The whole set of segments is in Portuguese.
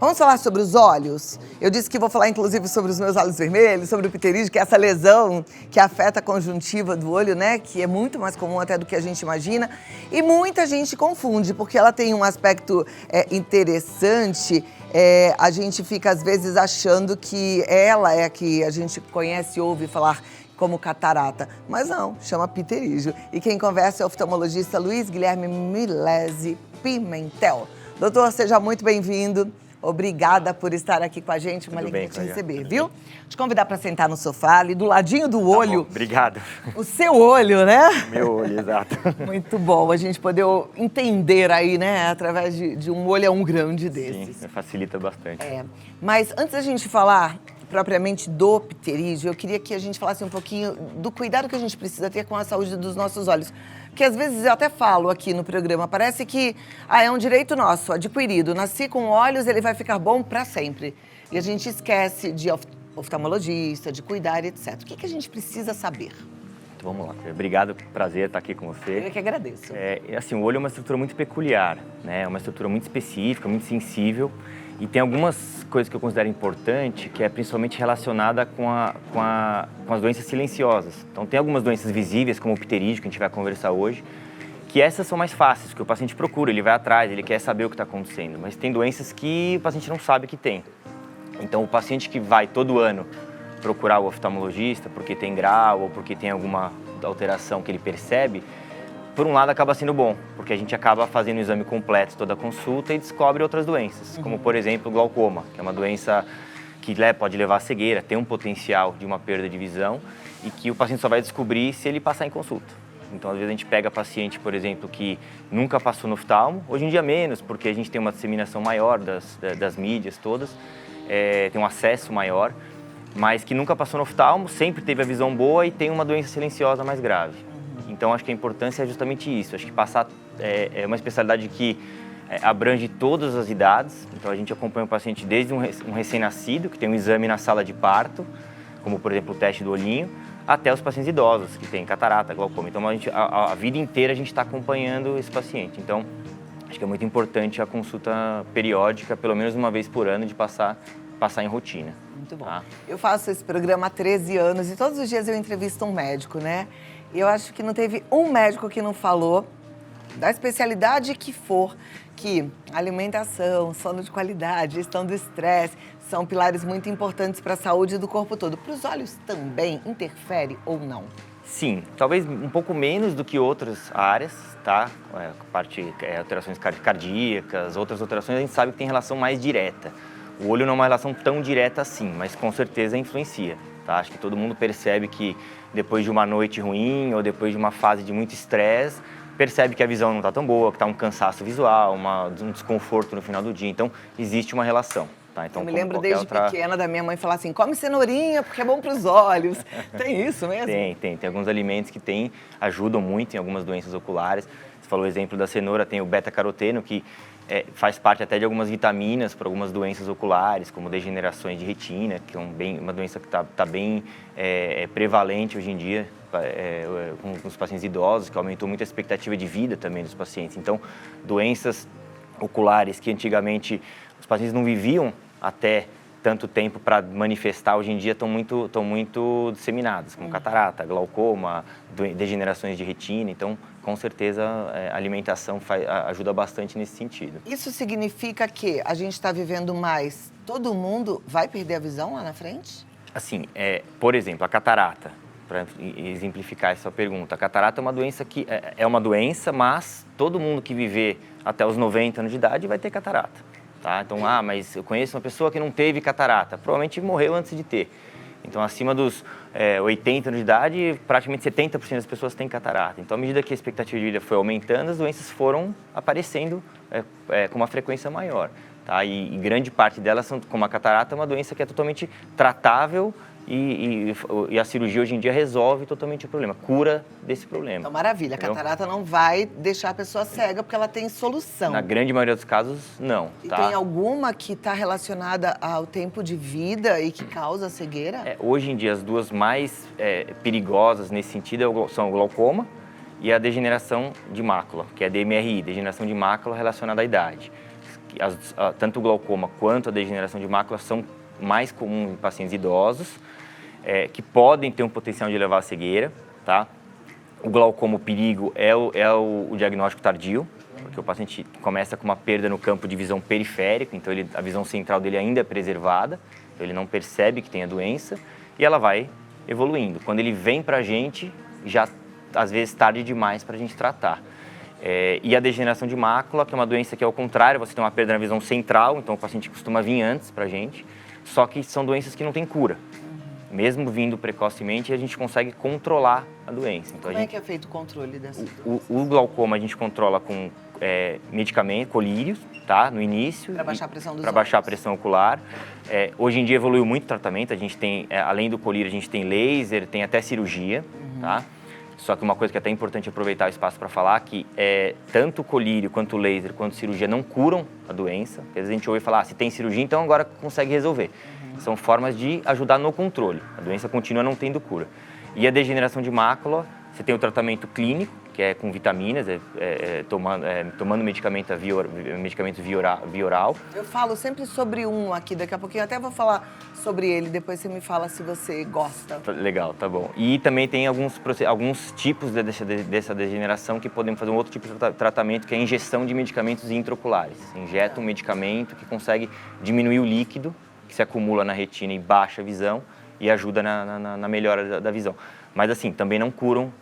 Vamos falar sobre os olhos? Eu disse que vou falar, inclusive, sobre os meus olhos vermelhos, sobre o pterígio, que é essa lesão que afeta a conjuntiva do olho, né? Que é muito mais comum até do que a gente imagina. E muita gente confunde, porque ela tem um aspecto interessante. A gente fica, às vezes, achando que ela é a que a gente conhece e ouve falar como catarata. Mas não, chama pterígio. E quem conversa é o oftalmologista Luiz Guilherme Milesi Pimentel. Doutor, seja muito bem-vindo. Obrigada por estar aqui com a gente, uma alegria te receber, viu? Te convidar para sentar no sofá ali, do ladinho do olho. Bom, obrigado. O seu olho, né? Meu olho, exato. Muito bom, a gente poder entender aí, né, através de um olhão grande desses. Sim, facilita bastante. Mas antes da gente falar propriamente do pterígio, eu queria que a gente falasse um pouquinho do cuidado que a gente precisa ter com a saúde dos nossos olhos. Porque às vezes eu até falo aqui no programa, parece que é um direito nosso, adquirido. Nasci com olhos, ele vai ficar bom para sempre. E a gente esquece de oftalmologista, de cuidar, etc. O que a gente precisa saber? Então, vamos lá. Obrigado, prazer estar aqui com você. Eu que agradeço. Assim, o olho é uma estrutura muito peculiar, né? É uma estrutura muito específica, muito sensível. E tem algumas coisas que eu considero importante, que é principalmente relacionada com as doenças silenciosas. Então, tem algumas doenças visíveis, como o pterígio, que a gente vai conversar hoje, que essas são mais fáceis, que o paciente procura, ele vai atrás, ele quer saber o que está acontecendo. Mas tem doenças que o paciente não sabe que tem. Então, o paciente que vai todo ano procurar o oftalmologista porque tem grau ou porque tem alguma alteração que ele percebe, por um lado acaba sendo bom, porque a gente acaba fazendo o exame completo toda a consulta e descobre outras doenças, como por exemplo o glaucoma, que é uma doença que pode levar à cegueira, tem um potencial de uma perda de visão e que o paciente só vai descobrir se ele passar em consulta. Então, às vezes a gente pega paciente, por exemplo, que nunca passou no oftalmo, hoje em dia menos, porque a gente tem uma disseminação maior das mídias todas, tem um acesso maior, mas que nunca passou no oftalmo, sempre teve a visão boa e tem uma doença silenciosa mais grave. Então, acho que a importância é justamente isso. Acho que passar é uma especialidade que abrange todas as idades. Então, a gente acompanha o paciente desde um recém-nascido, que tem um exame na sala de parto, como, por exemplo, o teste do olhinho, até os pacientes idosos, que têm catarata, glaucoma. Então, a vida inteira a gente está acompanhando esse paciente. Então, acho que é muito importante a consulta periódica, pelo menos uma vez por ano, de passar em rotina. Muito bom. Eu faço esse programa há 13 anos e todos os dias eu entrevisto um médico, né? E eu acho que não teve um médico que não falou, da especialidade que for, que alimentação, sono de qualidade, gestão do estresse, são pilares muito importantes para a saúde do corpo todo. Para os olhos também interfere ou não? Sim, talvez um pouco menos do que outras áreas, tá? Alterações cardíacas, outras alterações, a gente sabe que tem relação mais direta. O olho não é uma relação tão direta assim, mas com certeza influencia. Tá? Acho que todo mundo percebe que depois de uma noite ruim ou depois de uma fase de muito estresse, percebe que a visão não está tão boa, que está um cansaço visual, um desconforto no final do dia. Então, existe uma relação. Tá? Então, eu me lembro desde pequena da minha mãe falar assim, come cenourinha porque é bom para os olhos. Tem isso mesmo? Tem alguns alimentos que ajudam muito em algumas doenças oculares. Você falou o exemplo da cenoura, tem o beta-caroteno, que faz parte até de algumas vitaminas para algumas doenças oculares, como degenerações de retina, que é uma doença que está bem prevalente hoje em dia com os pacientes idosos, que aumentou muito a expectativa de vida também dos pacientes. Então, doenças oculares que antigamente os pacientes não viviam até tanto tempo para manifestar, hoje em dia estão muito disseminadas, como catarata, glaucoma, degenerações de retina. Então, com certeza, a alimentação ajuda bastante nesse sentido. Isso significa que a gente está vivendo mais, todo mundo vai perder a visão lá na frente? Assim, por exemplo, a catarata, para exemplificar essa pergunta. A catarata é uma doença que é uma doença, mas todo mundo que viver até os 90 anos de idade vai ter catarata. Tá? Então, mas eu conheço uma pessoa que não teve catarata, provavelmente morreu antes de ter. Então, acima dos 80 anos de idade, praticamente 70% das pessoas têm catarata. Então, à medida que a expectativa de vida foi aumentando, as doenças foram aparecendo com uma frequência maior. Tá? E grande parte delas, como a catarata, é uma doença que é totalmente tratável e a cirurgia hoje em dia resolve totalmente o problema, cura desse problema. Então, maravilha. A catarata não vai deixar a pessoa cega porque ela tem solução. Na grande maioria dos casos, não. E tá? tem alguma que está relacionada ao tempo de vida e que causa cegueira? Hoje em dia, as duas mais perigosas nesse sentido são o glaucoma e a degeneração de mácula, que é a DMRI, degeneração de mácula relacionada à idade. que tanto o glaucoma quanto a degeneração de mácula são mais comuns em pacientes idosos, que podem ter um potencial de levar à cegueira, tá? O glaucoma, o perigo é o diagnóstico tardio, porque o paciente começa com uma perda no campo de visão periférico, então a visão central dele ainda é preservada, então ele não percebe que tem a doença e ela vai evoluindo. Quando ele vem para a gente, já às vezes tarde demais para a gente tratar. E a degeneração de mácula, que é uma doença que é ao contrário, você tem uma perda na visão central, então o paciente costuma vir antes para a gente, só que são doenças que não têm cura. Mesmo vindo precocemente, a gente consegue controlar a doença. Então, Como é que é feito o controle dessa doença? O glaucoma a gente controla com medicamento, colírios, tá? No início. Para baixar a pressão dos olhos. Para baixar a pressão ocular. Hoje em dia evoluiu muito o tratamento, a gente tem, além do colírio, a gente tem laser, tem até cirurgia, tá? Só que uma coisa que é até importante aproveitar o espaço para falar que tanto o colírio, quanto o laser, quanto a cirurgia não curam a doença. Às vezes a gente ouve falar, se tem cirurgia, então agora consegue resolver. São formas de ajudar no controle. A doença continua não tendo cura. E a degeneração de mácula, você tem o tratamento clínico, que é com vitaminas, tomando medicamento via oral. Eu falo sempre sobre um aqui, daqui a pouquinho até vou falar sobre ele, depois você me fala se você gosta. Legal, tá bom. E também tem alguns tipos dessa degeneração que podemos fazer um outro tipo de tratamento, que é a injeção de medicamentos intraoculares. Você injeta um medicamento que consegue diminuir o líquido que se acumula na retina e baixa a visão e ajuda na melhora da visão. Mas assim, também não curam,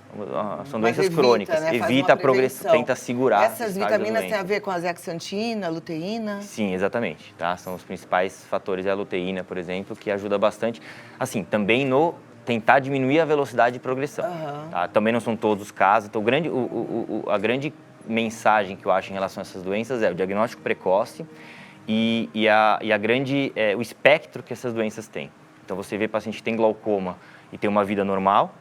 são doenças crônicas. Né? Evita a progressão, tenta segurar. Essas vitaminas têm a ver com a zeaxantina, a luteína? Sim, exatamente. Tá? São os principais fatores, a luteína, por exemplo, que ajuda bastante. Assim, também no tentar diminuir a velocidade de progressão. Tá? Também não são todos os casos. Então, a grande mensagem que eu acho em relação a essas doenças é o diagnóstico precoce e o espectro que essas doenças têm. Então, você vê paciente que tem glaucoma e tem uma vida normal,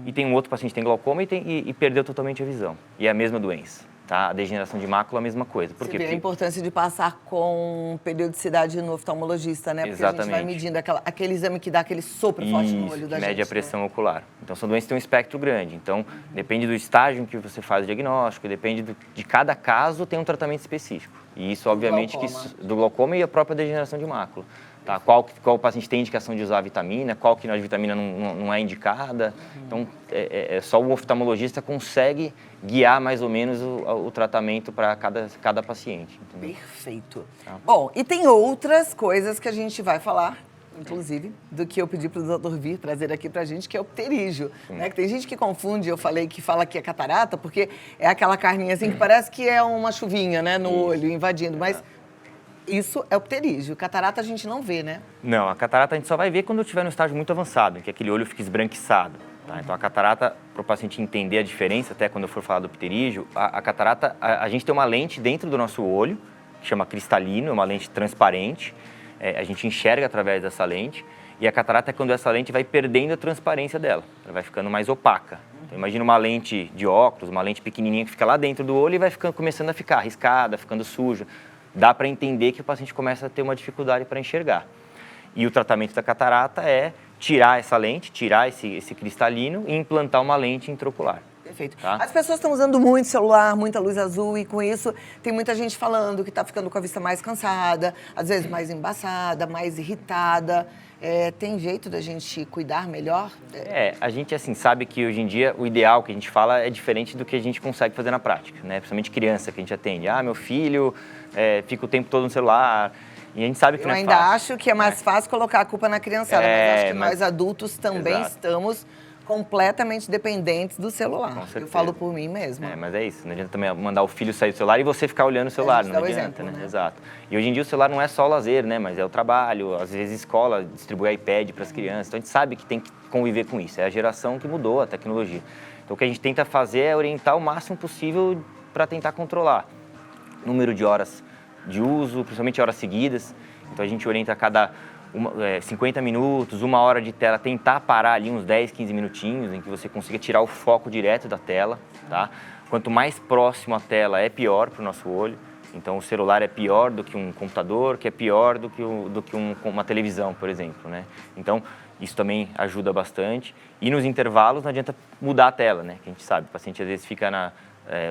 e tem um outro paciente que tem glaucoma e perdeu totalmente a visão. E é a mesma doença, tá? A degeneração de mácula é a mesma coisa. Por quê? Você vê a importância de passar com periodicidade no oftalmologista, né? Porque exatamente. A gente vai medindo aquele exame que dá aquele sopro forte no olho da gente. Mede a pressão ocular. Então, são doenças que têm um espectro grande. Então, depende do estágio em que você faz o diagnóstico, depende de cada caso, tem um tratamento específico. E isso, obviamente, do glaucoma e a própria degeneração de mácula. Tá? Qual paciente tem indicação de usar a vitamina, qual que a vitamina não é indicada. Então, só o oftalmologista consegue guiar mais ou menos o tratamento para cada paciente. Entendeu? Perfeito. Tá. Bom, e tem outras coisas que a gente vai falar, inclusive, do que eu pedi para o doutor vir trazer aqui para a gente, que é o pterígio. Né? Que tem gente que confunde, que fala que é catarata, porque é aquela carninha assim que parece que é uma chuvinha, né, no olho, invadindo, mas... Isso é o pterígio. Catarata a gente não vê, né? Não, a catarata a gente só vai ver quando estiver no estágio muito avançado, em que aquele olho fica esbranquiçado. Tá? Então, a catarata, para o paciente entender a diferença, até quando eu for falar do pterígio, a catarata, a gente tem uma lente dentro do nosso olho, que chama cristalino, é uma lente transparente. A gente enxerga através dessa lente. E a catarata é quando essa lente vai perdendo a transparência dela. Ela vai ficando mais opaca. Então, imagina uma lente de óculos, uma lente pequenininha que fica lá dentro do olho e vai começando a ficar arriscada, ficando suja. Dá para entender que o paciente começa a ter uma dificuldade para enxergar. E o tratamento da catarata é tirar essa lente, tirar esse cristalino e implantar uma lente intraocular. Perfeito. Tá? As pessoas estão usando muito celular, muita luz azul, e com isso tem muita gente falando que está ficando com a vista mais cansada, às vezes mais embaçada, mais irritada. Tem jeito da gente cuidar melhor? A gente assim, sabe que hoje em dia o ideal que a gente fala é diferente do que a gente consegue fazer na prática, né? Principalmente criança que a gente atende. Meu filho fica o tempo todo no celular. E a gente sabe que não é fácil. Eu ainda acho que é mais fácil colocar a culpa na criançada, mas acho que nós adultos também estamos completamente dependentes do celular. Com certeza. Eu falo por mim mesma. Mas é isso, não adianta também mandar o filho sair do celular e você ficar olhando o celular, não adianta, né? Exato. E hoje em dia o celular não é só o lazer, né? Mas é o trabalho, às vezes a escola distribui iPad para as crianças, então a gente sabe que tem que conviver com isso, é a geração que mudou a tecnologia. Então o que a gente tenta fazer é orientar o máximo possível para tentar controlar o número de horas de uso, principalmente horas seguidas. Então a gente orienta a cada 50 minutos, 1 hora de tela, tentar parar ali uns 10, 15 minutinhos em que você consiga tirar o foco direto da tela, tá? Quanto mais próximo a tela é pior para o nosso olho. Então o celular é pior do que um computador, que é pior do que uma televisão, por exemplo, né? Então isso também ajuda bastante. E nos intervalos não adianta mudar a tela, né? Que a gente sabe, o paciente às vezes fica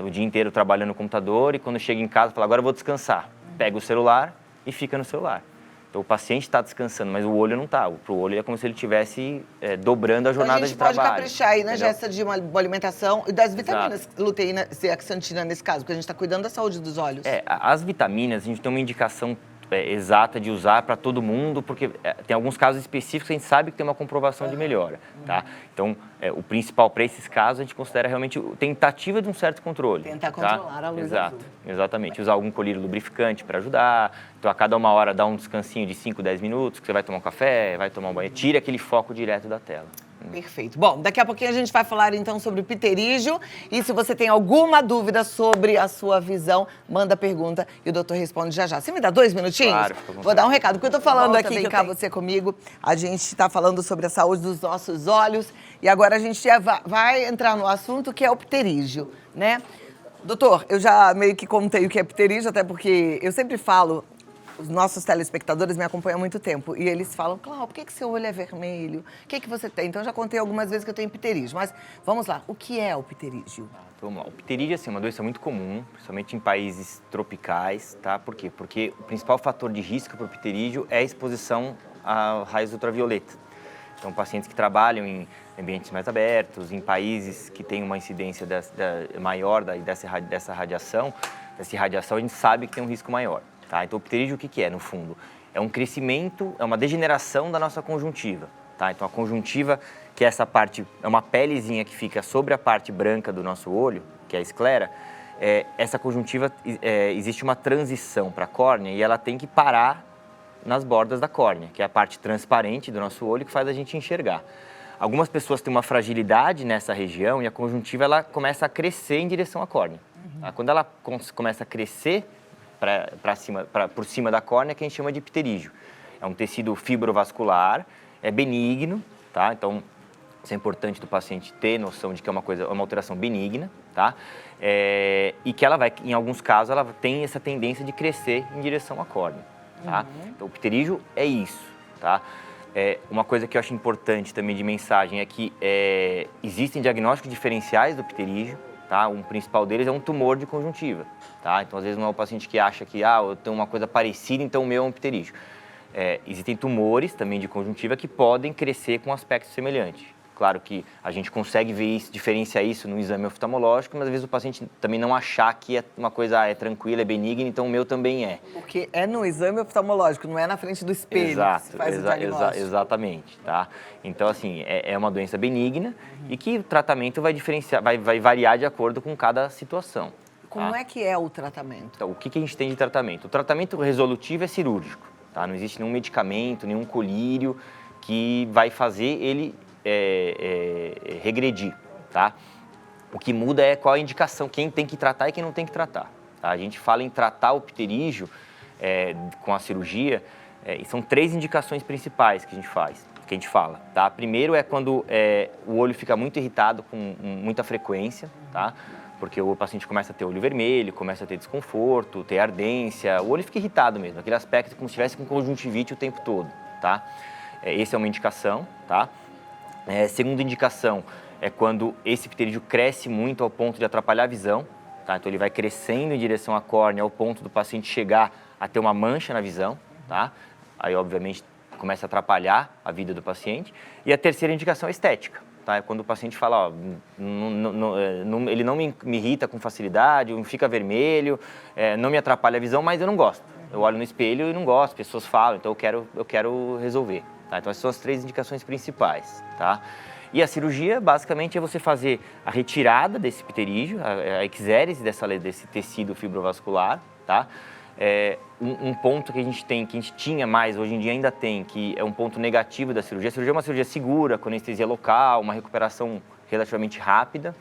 o dia inteiro trabalhando no computador e quando chega em casa fala, agora eu vou descansar. pega o celular e fica no celular. Então, o paciente está descansando, mas o olho não está. Para o olho é como se ele estivesse dobrando a jornada de trabalho. A gente pode caprichar aí, né, Jéssica, de uma boa alimentação e das vitaminas, luteína, zeaxantina nesse caso, porque a gente está cuidando da saúde dos olhos. As vitaminas, a gente tem uma indicação exata de usar para todo mundo, porque tem alguns casos específicos que a gente sabe que tem uma comprovação de melhora, tá? Então, o principal para esses casos, a gente considera realmente tentativa de um certo controle. Tentar controlar a luz azul. Exatamente. Usar algum colírio lubrificante para ajudar. Então, a cada 1 hora, dá um descansinho de 5, 10 minutos, que você vai tomar um café, vai tomar um banho. Tira aquele foco direto da tela. Perfeito. Bom, daqui a pouquinho a gente vai falar então sobre o pterígio. E se você tem alguma dúvida sobre a sua visão, manda pergunta e o doutor responde já já. Você me dá 2 minutinhos? Claro. Vou dar um recado, porque eu tô falando Volta, aqui, vem que cá você comigo. A gente está falando sobre a saúde dos nossos olhos. E agora a gente vai entrar no assunto que é o pterígio, né? Doutor, eu já meio que contei o que é pterígio, até porque eu sempre falo. Os nossos telespectadores me acompanham há muito tempo e eles falam, Cláudia, por que seu olho é vermelho? O que você tem? Então, eu já contei algumas vezes que eu tenho pterígio, mas vamos lá, o que é o pterígio? Vamos lá. O pterígio assim, é uma doença muito comum, principalmente em países tropicais, tá? Por quê? Porque o principal fator de risco para o pterígio é a exposição a raios ultravioleta. Então, pacientes que trabalham em ambientes mais abertos, em países que têm uma incidência maior dessa radiação, a gente sabe que tem um risco maior. Tá? Então, o pterígio, o que é, no fundo? É um crescimento, é uma degeneração da nossa conjuntiva. Tá? Então, a conjuntiva, que é essa parte, é uma pelezinha que fica sobre a parte branca do nosso olho, que é a esclera, essa conjuntiva, existe uma transição para a córnea e ela tem que parar nas bordas da córnea, que é a parte transparente do nosso olho que faz a gente enxergar. Algumas pessoas têm uma fragilidade nessa região e a conjuntiva ela começa a crescer em direção à córnea. Tá? Quando ela começa a crescer por cima da córnea, que a gente chama de pterígio. É um tecido fibrovascular, é benigno, tá? Então, isso é importante do paciente ter noção de que é uma alteração benigna, tá? E que ela vai, em alguns casos, ela tem essa tendência de crescer em direção à córnea, tá? Então, o pterígio é isso, tá? Uma coisa que eu acho importante também de mensagem é que existem diagnósticos diferenciais do pterígio, tá? Um principal deles é um tumor de conjuntiva, tá? Então, às vezes, não é o paciente que acha que eu tenho uma coisa parecida, então o meu é um pterígio. Existem tumores também de conjuntiva que podem crescer com aspecto semelhante. Claro que a gente consegue ver isso, diferenciar isso no exame oftalmológico, mas às vezes o paciente também não achar que é uma coisa é tranquila, é benigna, então o meu também é. Porque é no exame oftalmológico, não é na frente do espelho que se faz o diagnóstico. Exatamente, tá? Então, assim, é uma doença benigna e que o tratamento vai diferenciar, vai variar de acordo com cada situação. Como é que é o tratamento? Então, o que a gente tem de tratamento? O tratamento resolutivo é cirúrgico, tá? Não existe nenhum medicamento, nenhum colírio que vai fazer ele regredir, tá? O que muda é qual a indicação, quem tem que tratar e quem não tem que tratar. Tá? A gente fala em tratar o pterígio com a cirurgia, e são 3 indicações principais que a gente fala, tá? Primeiro é quando o olho fica muito irritado com muita frequência, tá? Porque o paciente começa a ter olho vermelho, começa a ter desconforto, ter ardência, o olho fica irritado mesmo, aquele aspecto como se estivesse com conjuntivite o tempo todo, tá? Essa é uma indicação, tá? Segunda indicação é quando esse pterígio cresce muito ao ponto de atrapalhar a visão, tá? Então ele vai crescendo em direção à córnea ao ponto do paciente chegar a ter uma mancha na visão, tá? Aí, obviamente, começa a atrapalhar a vida do paciente. E a terceira indicação é estética, tá? É quando o paciente fala, ele não me irrita com facilidade, não fica vermelho, não me atrapalha a visão, mas eu não gosto. Eu olho no espelho e não gosto, pessoas falam, então eu quero resolver. Tá? Então, essas são as 3 indicações principais, tá? E a cirurgia, basicamente, é você fazer a retirada desse pterígio, a exérese desse tecido fibrovascular, tá? Um ponto que a gente tinha mais, hoje em dia ainda tem, que é um ponto negativo da cirurgia. A cirurgia é uma cirurgia segura, com anestesia local, uma recuperação relativamente rápida,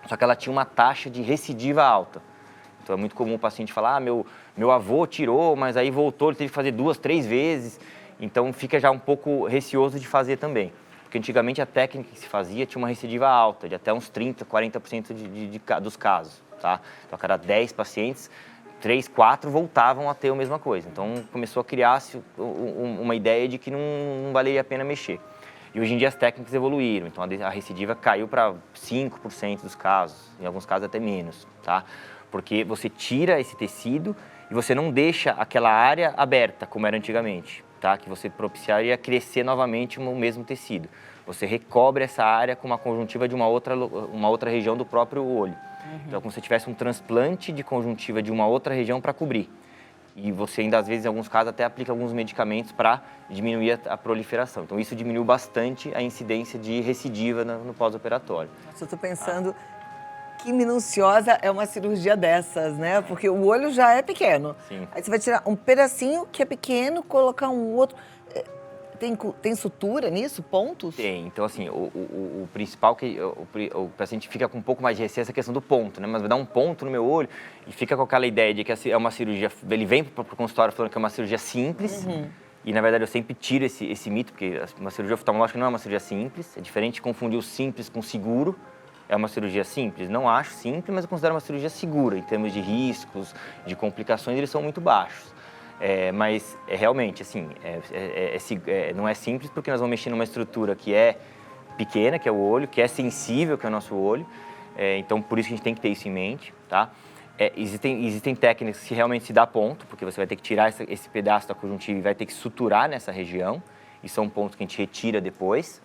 só que ela tinha uma taxa de recidiva alta. Então, é muito comum o paciente falar, meu avô tirou, mas aí voltou, ele teve que fazer 2, 3 vezes. Então, fica já um pouco receoso de fazer também. Porque antigamente a técnica que se fazia tinha uma recidiva alta, de até uns 30%, 40% dos casos, tá? Então, a cada 10 pacientes, 3, 4 voltavam a ter a mesma coisa. Então, começou a criar-se uma ideia de que não valeria a pena mexer. E hoje em dia as técnicas evoluíram, então a recidiva caiu para 5% dos casos, em alguns casos até menos, tá? Porque você tira esse tecido e você não deixa aquela área aberta, como era antigamente, tá? Que você propiciaria crescer novamente o mesmo tecido. Você recobre essa área com uma conjuntiva de uma outra região do próprio olho. Então, é como se tivesse um transplante de conjuntiva de uma outra região para cobrir. E você ainda, às vezes, em alguns casos, até aplica alguns medicamentos para diminuir a proliferação. Então, isso diminuiu bastante a incidência de recidiva no pós-operatório. Nossa, eu tô pensando que minuciosa é uma cirurgia dessas, né? Porque o olho já é pequeno. Sim. Aí você vai tirar um pedacinho que é pequeno, colocar um outro. Tem sutura nisso? Pontos? Tem. Então, assim, o principal que o paciente fica com um pouco mais de receio é essa questão do ponto, né? Mas vai dar um ponto no meu olho e fica com aquela ideia de que é uma cirurgia... Ele vem para o consultório falando que é uma cirurgia simples e, na verdade, eu sempre tiro esse mito, porque uma cirurgia oftalmológica não é uma cirurgia simples. É diferente de confundir o simples com seguro. É uma cirurgia simples? Não acho simples, mas eu considero uma cirurgia segura. Em termos de riscos, de complicações, eles são muito baixos. Mas realmente, assim, não é simples porque nós vamos mexer numa estrutura que é pequena, que é o olho, que é sensível, que é o nosso olho. Então, por isso que a gente tem que ter isso em mente, tá? Existem técnicas que realmente se dá ponto, porque você vai ter que tirar esse pedaço da conjuntiva e vai ter que suturar nessa região. E são pontos que a gente retira depois.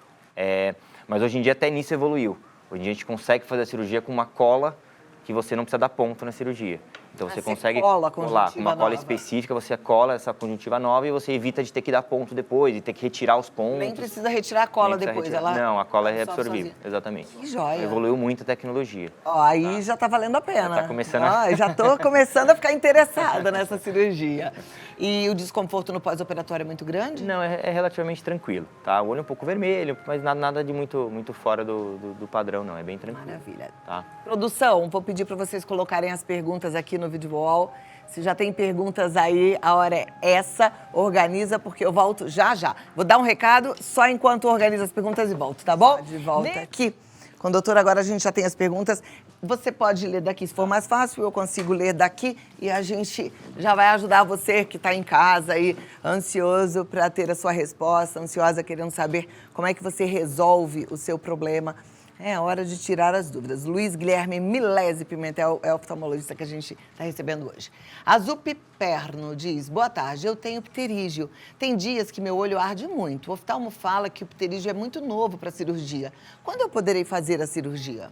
Mas hoje em dia até nisso evoluiu. Hoje em dia a gente consegue fazer a cirurgia com uma cola que você não precisa dar ponto na cirurgia. Então você consegue colar com uma cola específica, você cola essa conjuntiva nova e você evita de ter que dar ponto depois, de ter que retirar os pontos. Nem precisa retirar a cola depois, Não, a cola é reabsorvível, exatamente. Que joia. Evoluiu muito a tecnologia. Aí já tá valendo a pena. Já tá começando já tô começando a ficar interessada nessa cirurgia. E o desconforto no pós-operatório é muito grande? Não, é relativamente tranquilo, tá? O olho é um pouco vermelho, mas nada de muito fora do padrão, não. É bem tranquilo. Maravilha. Tá? Produção, vou pedir para vocês colocarem as perguntas aqui no vídeo wall. Se já tem perguntas aí, a hora é essa. Organiza, porque eu volto já. Vou dar um recado só enquanto organiza as perguntas e volto, tá bom? De volta aqui. Com o doutor, agora a gente já tem as perguntas. Você pode ler daqui se for mais fácil, eu consigo ler daqui e a gente já vai ajudar você que está em casa aí, ansioso para ter a sua resposta, ansiosa querendo saber como é que você resolve o seu problema. É hora de tirar as dúvidas. Luiz Guilherme Milese Pimentel é o oftalmologista que a gente está recebendo hoje. A Zupi Perno diz, boa tarde, eu tenho pterígio. Tem dias que meu olho arde muito. O oftalmo fala que o pterígio é muito novo para a cirurgia. Quando eu poderei fazer a cirurgia?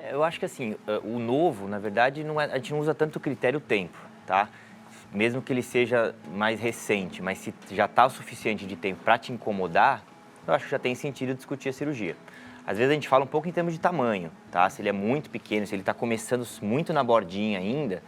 Eu acho que assim, o novo, na verdade, a gente não usa tanto critério tempo, tá? Mesmo que ele seja mais recente, mas se já está o suficiente de tempo para te incomodar, eu acho que já tem sentido discutir a cirurgia. Às vezes a gente fala um pouco em termos de tamanho, tá? Se ele é muito pequeno, se ele está começando muito na bordinha ainda,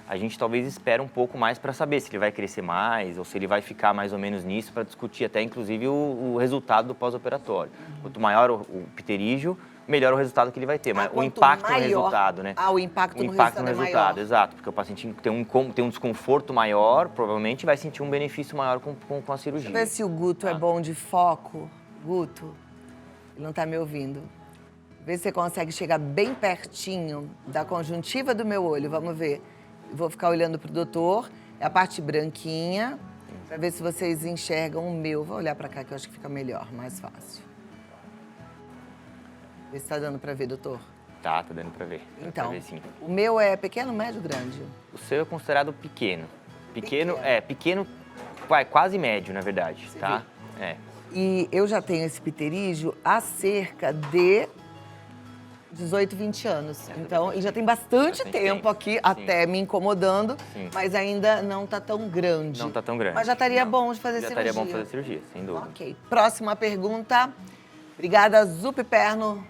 a gente talvez espera um pouco mais para saber se ele vai crescer mais ou se ele vai ficar mais ou menos nisso para discutir até, inclusive, o resultado do pós-operatório. Quanto maior o pterígio, melhor o resultado que ele vai ter, mas o impacto no resultado, né? O impacto no resultado é maior. Exato, porque o paciente tem um desconforto maior, provavelmente vai sentir um benefício maior com a cirurgia. Deixa eu ver se o Guto é bom de foco. Guto, ele não está me ouvindo. Vê se você consegue chegar bem pertinho da conjuntiva do meu olho, vamos ver. Vou ficar olhando para o doutor, é a parte branquinha, para ver se vocês enxergam o meu. Vou olhar para cá que eu acho que fica melhor, mais fácil. Vê se tá dando pra ver, doutor. Tá dando pra ver. Então, pra ver, sim. O meu é pequeno, médio, grande? O seu é considerado pequeno. Pequeno, quase médio, na verdade, Você tá? Vê. E eu já tenho esse pterígio há cerca de 18, 20 anos. Então, e já tem bastante tempo aqui, até me incomodando, mas ainda não tá tão grande. Não tá tão grande. Mas já estaria bom de fazer cirurgia. Já estaria bom fazer cirurgia, sem dúvida. Ok. Próxima pergunta. Obrigada, Zupi Perno.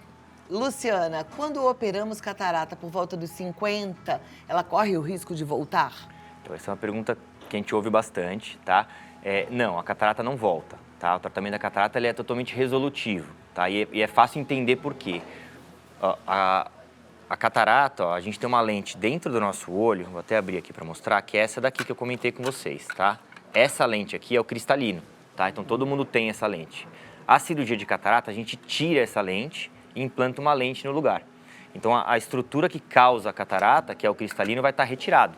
Luciana, quando operamos catarata por volta dos 50, ela corre o risco de voltar? Então, essa é uma pergunta que a gente ouve bastante, tá? Não, a catarata não volta, tá? O tratamento da catarata ele é totalmente resolutivo, tá? E é fácil entender por quê. A catarata, a gente tem uma lente dentro do nosso olho, vou até abrir aqui para mostrar, que é essa daqui que eu comentei com vocês, tá? Essa lente aqui é o cristalino, tá? Então, todo mundo tem essa lente. A cirurgia de catarata, a gente tira essa lente e implanta uma lente no lugar. Então, a estrutura que causa a catarata, que é o cristalino, vai estar retirado.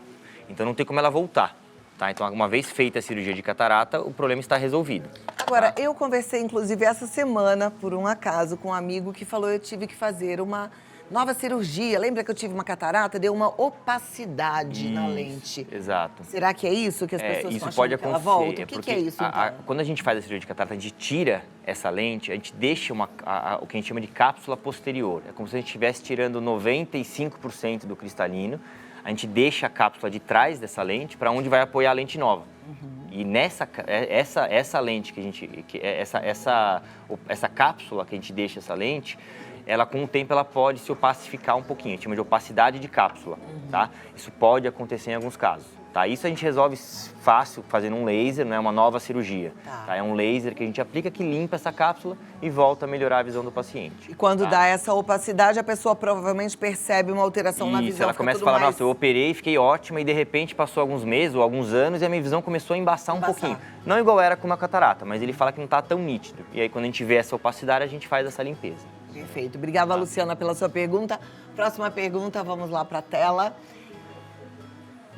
Então, não tem como ela voltar, tá? Então, uma vez feita a cirurgia de catarata, o problema está resolvido. Agora, eu conversei, inclusive, essa semana, por um acaso, com um amigo que falou que eu tive que fazer uma nova cirurgia. Lembra que eu tive uma catarata? Deu uma opacidade na Isso, lente. Exato. Será que é isso que as pessoas Isso estão pode achando que ela acontecer. volta? O que é isso, então? Quando a gente faz a cirurgia de catarata, a gente tira essa lente, a gente deixa o que a gente chama de cápsula posterior. É como se a gente estivesse tirando 95% do cristalino. A gente deixa a cápsula de trás dessa lente para onde vai apoiar a lente nova. E essa lente que a gente, essa cápsula que a gente deixa essa lente, ela com o tempo ela pode se opacificar um pouquinho, a gente chama de opacidade de cápsula, tá? Isso pode acontecer em alguns casos, tá? Isso a gente resolve fácil fazendo um laser, não é uma nova cirurgia, tá? É um laser que a gente aplica que limpa essa cápsula e volta a melhorar a visão do paciente. E quando dá essa opacidade, a pessoa provavelmente percebe uma alteração na visão. Ela começa a falar, nossa, eu operei, fiquei ótima e de repente passou alguns meses ou alguns anos e a minha visão começou a embaçar um pouquinho. Não igual era com uma catarata, mas ele fala que não está tão nítido. E aí quando a gente vê essa opacidade, a gente faz essa limpeza. Perfeito. Obrigada, Luciana, pela sua pergunta. Próxima pergunta, vamos lá para a tela.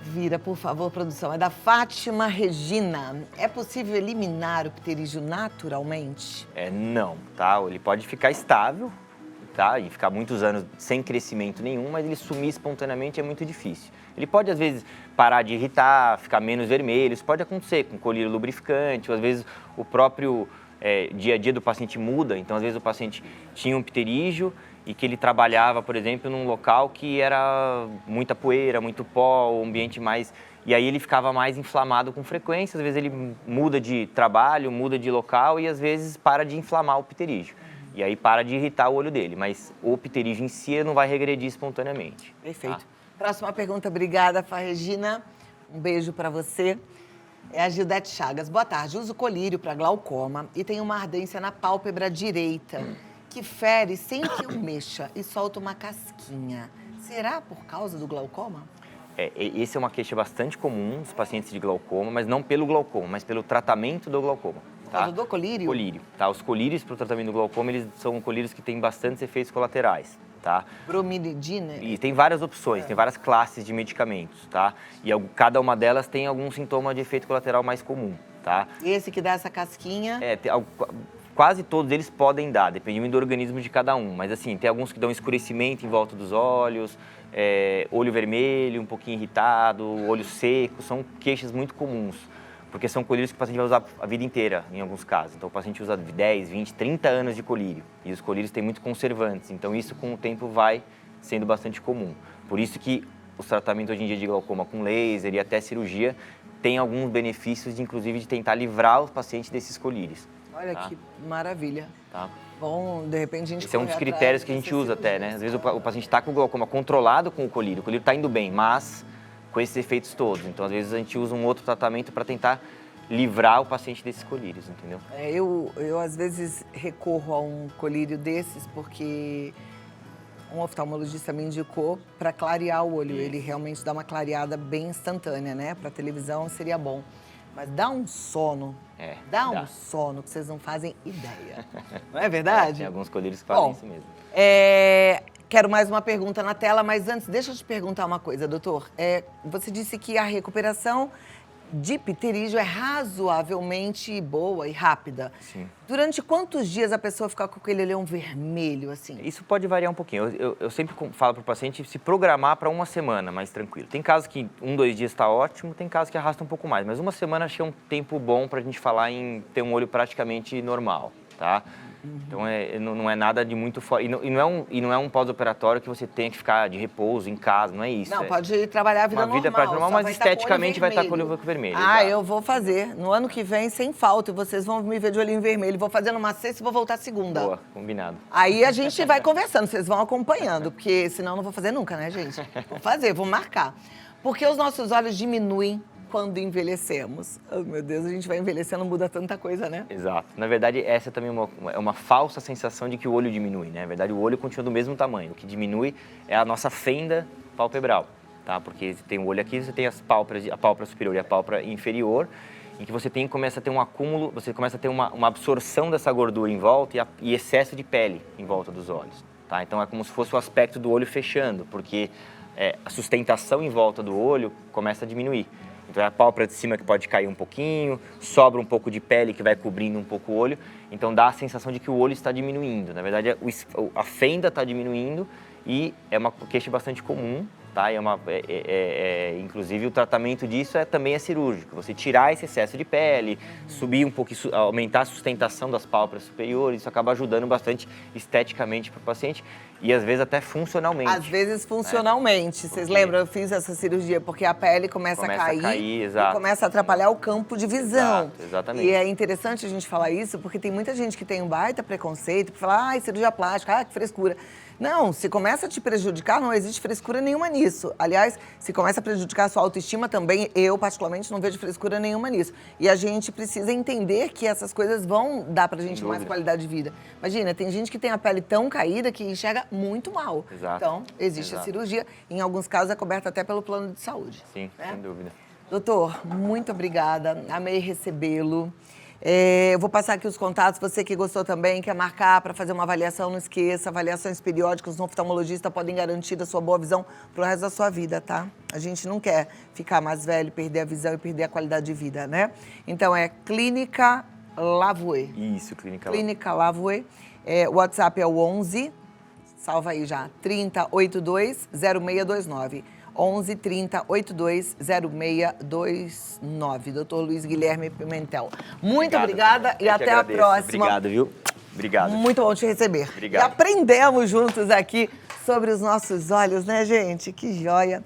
Vira, por favor, produção. É da Fátima Regina. É possível eliminar o pterígio naturalmente? Não, tá? Ele pode ficar estável, tá? E ficar muitos anos sem crescimento nenhum, mas ele sumir espontaneamente é muito difícil. Ele pode, às vezes, parar de irritar, ficar menos vermelho. Isso pode acontecer com colírio lubrificante, ou às vezes o próprio dia a dia do paciente muda. Então, às vezes, o paciente tinha um pterígio e que ele trabalhava, por exemplo, num local que era muita poeira, muito pó, o ambiente mais... E aí ele ficava mais inflamado com frequência, às vezes ele muda de trabalho, muda de local e às vezes para de inflamar o pterígio. E aí para de irritar o olho dele, mas o pterígio em si não vai regredir espontaneamente. Perfeito. Tá? Próxima pergunta, obrigada, Fá Regina. Um beijo para você. É a Gildete Chagas. Boa tarde, uso colírio para glaucoma e tenho uma ardência na pálpebra direita, que fere sem que eu mexa e solta uma casquinha. Será por causa do glaucoma? Essa é uma queixa bastante comum dos pacientes de glaucoma, mas não pelo glaucoma, mas pelo tratamento do glaucoma. Por causa do colírio? Colírio, tá? Os colírios para o tratamento do glaucoma, eles são colírios que têm bastantes efeitos colaterais, tá? Bromidina? E tem várias opções, tem várias classes de medicamentos, tá? E cada uma delas tem algum sintoma de efeito colateral mais comum, tá? Esse que dá essa casquinha? Quase todos eles podem dar, dependendo do organismo de cada um. Mas assim, tem alguns que dão escurecimento em volta dos olhos, olho vermelho, um pouquinho irritado, olho seco, são queixas muito comuns. Porque são colírios que o paciente vai usar a vida inteira, em alguns casos. Então o paciente usa 10, 20, 30 anos de colírio. E os colírios têm muitos conservantes, então isso com o tempo vai sendo bastante comum. Por isso que os tratamentos hoje em dia de glaucoma com laser e até cirurgia têm alguns benefícios, inclusive de tentar livrar o paciente desses colírios. Olha que maravilha. Tá. Bom, de repente a gente Esse é um dos critérios que a gente usa até, né? Às vezes o paciente está com o glaucoma controlado com o colírio está indo bem, mas com esses efeitos todos. Então, às vezes a gente usa um outro tratamento para tentar livrar o paciente desses colírios, entendeu? Eu às vezes recorro a um colírio desses porque um oftalmologista me indicou para clarear o olho. Ele realmente dá uma clareada bem instantânea, né? Para televisão seria bom. Mas dá um sono. Dá um sono que vocês não fazem ideia. Não é verdade? Tem alguns colírios que fazem isso mesmo. Quero mais uma pergunta na tela, mas antes, deixa eu te perguntar uma coisa, doutor. Você disse que a recuperação de pterígio é razoavelmente boa e rápida. Sim. Durante quantos dias a pessoa fica com aquele olhão vermelho, assim? Isso pode variar um pouquinho. Eu sempre falo para o paciente se programar para uma semana mais tranquilo. Tem casos que 1, 2 dias está ótimo, tem casos que arrasta um pouco mais. Mas uma semana acho que é um tempo bom para a gente falar em ter um olho praticamente normal, tá? Então, não é nada de muito fora. E não é um pós-operatório que você tem que ficar de repouso em casa, não é isso. Não, pode trabalhar a vida normal. Uma vida prática normal, mas esteticamente vai estar com o olho vermelho. Eu vou fazer. No ano que vem, sem falta. E vocês vão me ver de olhinho vermelho. Vou fazer numa sexta e vou voltar segunda. Boa, combinado. Aí a gente vai conversando, vocês vão acompanhando. Porque senão eu não vou fazer nunca, né, gente? Vou fazer, vou marcar. Porque os nossos olhos diminuem quando envelhecemos. Oh, meu Deus, a gente vai envelhecendo, muda tanta coisa, né? Exato. Na verdade, essa também é uma falsa sensação de que o olho diminui, né? Na verdade, o olho continua do mesmo tamanho. O que diminui é a nossa fenda palpebral, tá? Porque você tem o olho aqui, você tem a pálpebra superior e a pálpebra inferior, em que você começa a ter um acúmulo, você começa a ter uma absorção dessa gordura em volta e excesso de pele em volta dos olhos, tá? Então, é como se fosse o aspecto do olho fechando, porque a sustentação em volta do olho começa a diminuir. Então é a pálpebra de cima que pode cair um pouquinho, sobra um pouco de pele que vai cobrindo um pouco o olho, então dá a sensação de que o olho está diminuindo. Na verdade, a fenda está diminuindo e é uma queixa bastante comum, tá? Inclusive o tratamento disso também é cirúrgico. Você tirar esse excesso de pele, subir um pouco, aumentar a sustentação das pálpebras superiores, isso acaba ajudando bastante esteticamente para o paciente e às vezes até funcionalmente. Às vezes funcionalmente. Vocês lembram? Eu fiz essa cirurgia porque a pele começa a cair exato. E começa a atrapalhar o campo de visão. Exato, exatamente. E é interessante a gente falar isso porque tem muita gente que tem um baita preconceito por falar, ai, cirurgia plástica, que frescura. Não, se começa a te prejudicar, não existe frescura nenhuma nisso. Aliás, se começa a prejudicar a sua autoestima também, eu particularmente não vejo frescura nenhuma nisso. E a gente precisa entender que essas coisas vão dar pra gente mais qualidade de vida. Imagina, tem gente que tem a pele tão caída que enxerga muito mal. Exato. Então, existe a cirurgia, em alguns casos é coberta até pelo plano de saúde. Sim, né? sem dúvida. Doutor, muito obrigada, amei recebê-lo. Eu vou passar aqui os contatos, você que gostou também, quer marcar para fazer uma avaliação, não esqueça, avaliações periódicas no oftalmologista podem garantir a sua boa visão pro resto da sua vida, tá? A gente não quer ficar mais velho, perder a visão e perder a qualidade de vida, né? Então é Clínica Lavoie. Isso, Clínica Lavoie. O WhatsApp é o 11, salva aí já, 3082-0629. 11 30 82 0629. Dr. Luiz Guilherme Pimentel. Muito obrigada e até a próxima. Obrigado, viu? Obrigado. Muito bom te receber. Obrigado. E aprendemos juntos aqui sobre os nossos olhos, né, gente? Que joia.